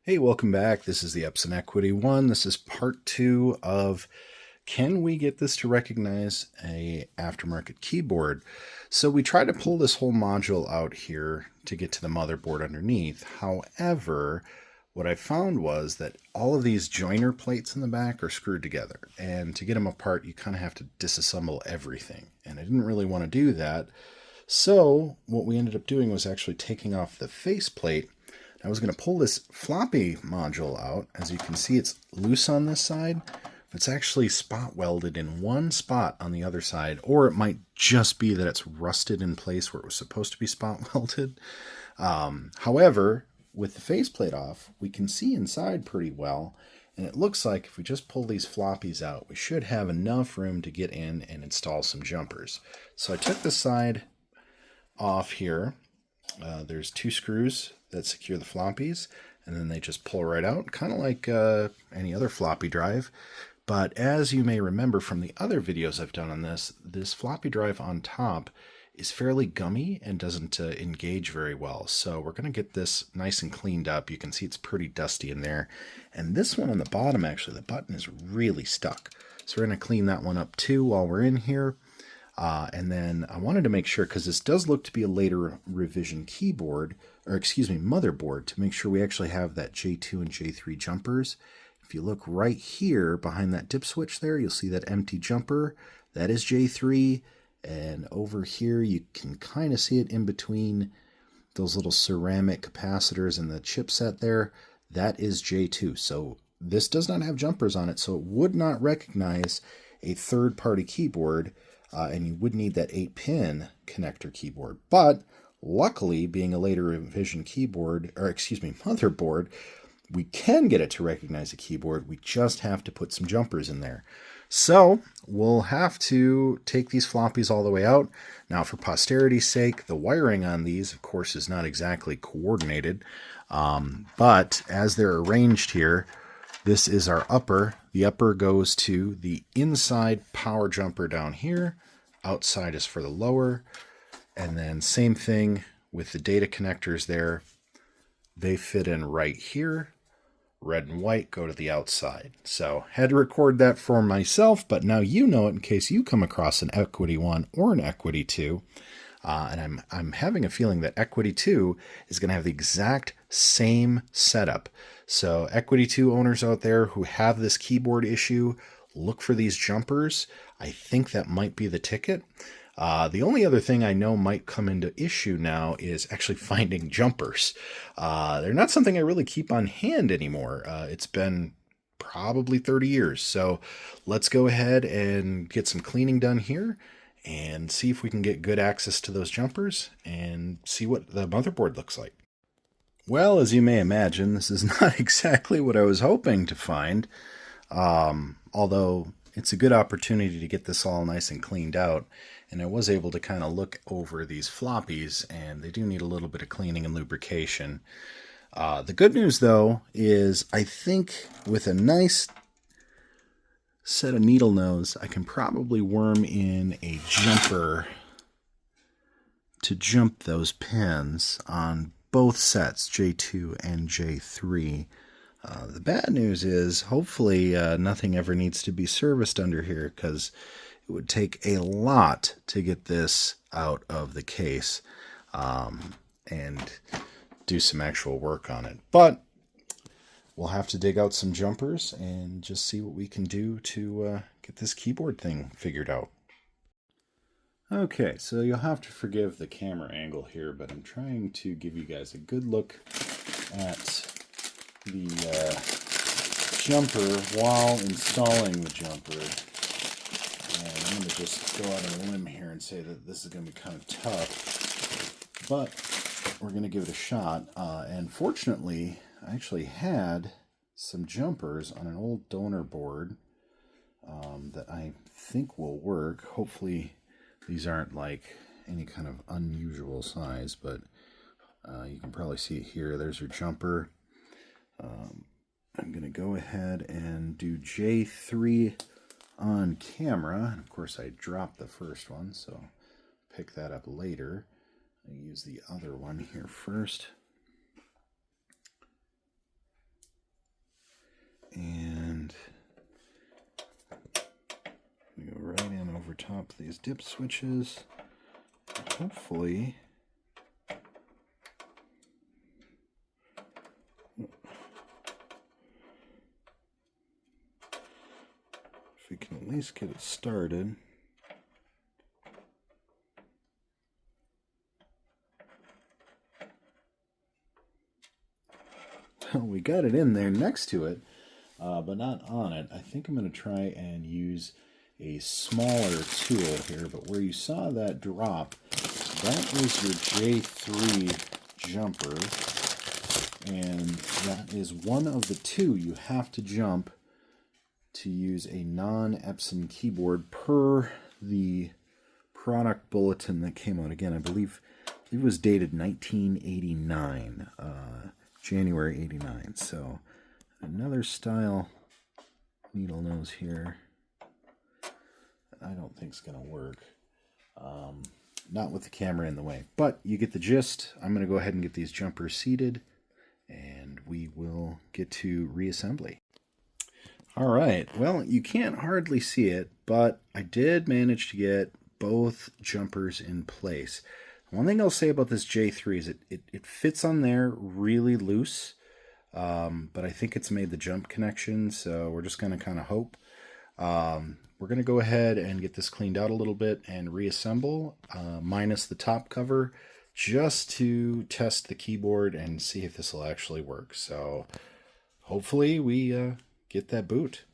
Hey, welcome back. This is the Epson Equity 1. This is part 2 of can we get this to recognize a aftermarket keyboard? So we tried to pull this whole module out here to get to the motherboard underneath. However, what I found was that all of these joiner plates in the back are screwed together. And to get them apart, you kind of have to disassemble everything. And I didn't really want to do that. So what we ended up doing was actually taking off the faceplate. I was going to pull this floppy module out. As you can see, it's loose on this side. It's actually spot welded in one spot on the other side, or it might just be that it's rusted in place where it was supposed to be spot welded. However, with the faceplate off, we can see inside pretty well, and it looks like if we just pull these floppies out, we should have enough room to get in and install some jumpers. So I took the side off here. There's two screws that secure the floppies, and then they just pull right out, kind of like any other floppy drive. But as you may remember from the other videos I've done on this floppy drive on top is fairly gummy and doesn't engage very well. So we're going to get this nice and cleaned up. You can see it's pretty dusty in there. And this one on the bottom, actually, the button is really stuck. So we're going to clean that one up too while we're in here. And then I wanted to make sure, because this does look to be a later revision keyboard, or excuse me, motherboard, to make sure we actually have that J2 and J3 jumpers. If you look right here behind that dip switch there, you'll see that empty jumper. That is J3. And over here, you can kind of see it in between those little ceramic capacitors and the chipset there. That is J2. So this does not have jumpers on it, so it would not recognize a third-party keyboard. And you would need that 8-pin connector keyboard. But luckily, being a later revision keyboard, or excuse me, motherboard, we can get it to recognize a keyboard. We just have to put some jumpers in there. So we'll have to take these floppies all the way out. Now, for posterity's sake, the wiring on these, of course, is not exactly coordinated. But as they're arranged here, this is our upper. The upper goes to the inside power jumper down here. Outside is for the lower. And then same thing with the data connectors there. They fit in right here. Red and white go to the outside. So had to record that for myself, but now you know it in case you come across an Equity 1 or an Equity 2. And I'm having a feeling that Equity 2 is going to have the exact same setup. So Equity 2 owners out there who have this keyboard issue, look for these jumpers. I think that might be the ticket. The only other thing I know might come into issue now is actually finding jumpers. They're not something I really keep on hand anymore. It's been probably 30 years. So let's go ahead and get some cleaning done here and see if we can get good access to those jumpers and see what the motherboard looks like. Well, as you may imagine, this is not exactly what I was hoping to find, although it's a good opportunity to get this all nice and cleaned out, and I was able to kind of look over these floppies, and they do need a little bit of cleaning and lubrication. The good news, though, is I think with a nice set of needle nose, I can probably worm in a jumper to jump those pins on both sets, J2 and J3. The bad news is hopefully nothing ever needs to be serviced under here, because it would take a lot to get this out of the case and do some actual work on it. But we'll have to dig out some jumpers and just see what we can do to get this keyboard thing figured out. Okay, so you'll have to forgive the camera angle here, but I'm trying to give you guys a good look at the jumper while installing the jumper. And I'm going to just go out on a limb here and say that this is going to be kind of tough, but we're going to give it a shot. And fortunately, I actually had some jumpers on an old donor board that I think will work. Hopefully these aren't like any kind of unusual size, but you can probably see it here. There's your jumper. I'm going to go ahead and do J3 on camera. And of course, I dropped the first one, so pick that up later. I use the other one here first. over top of these dip switches. And hopefully, if we can at least get it started. Well, we got it in there next to it, but not on it. I think I'm going to try and use a smaller tool here, but where you saw that drop, that is your J3 jumper, and that is one of the two you have to jump to use a non-Epson keyboard per the product bulletin that came out. Again, I believe it was dated 1989, January 89. So another style needle nose here. I don't think it's going to work. Not with the camera in the way. But you get the gist. I'm going to go ahead and get these jumpers seated, and we will get to reassembly. All right. Well, you can't hardly see it, but I did manage to get both jumpers in place. One thing I'll say about this J3 is it fits on there really loose, but I think it's made the jump connection, so we're just going to kind of hope. We're going to go ahead and get this cleaned out a little bit and reassemble, minus the top cover, just to test the keyboard and see if this will actually work. So hopefully we get that boot.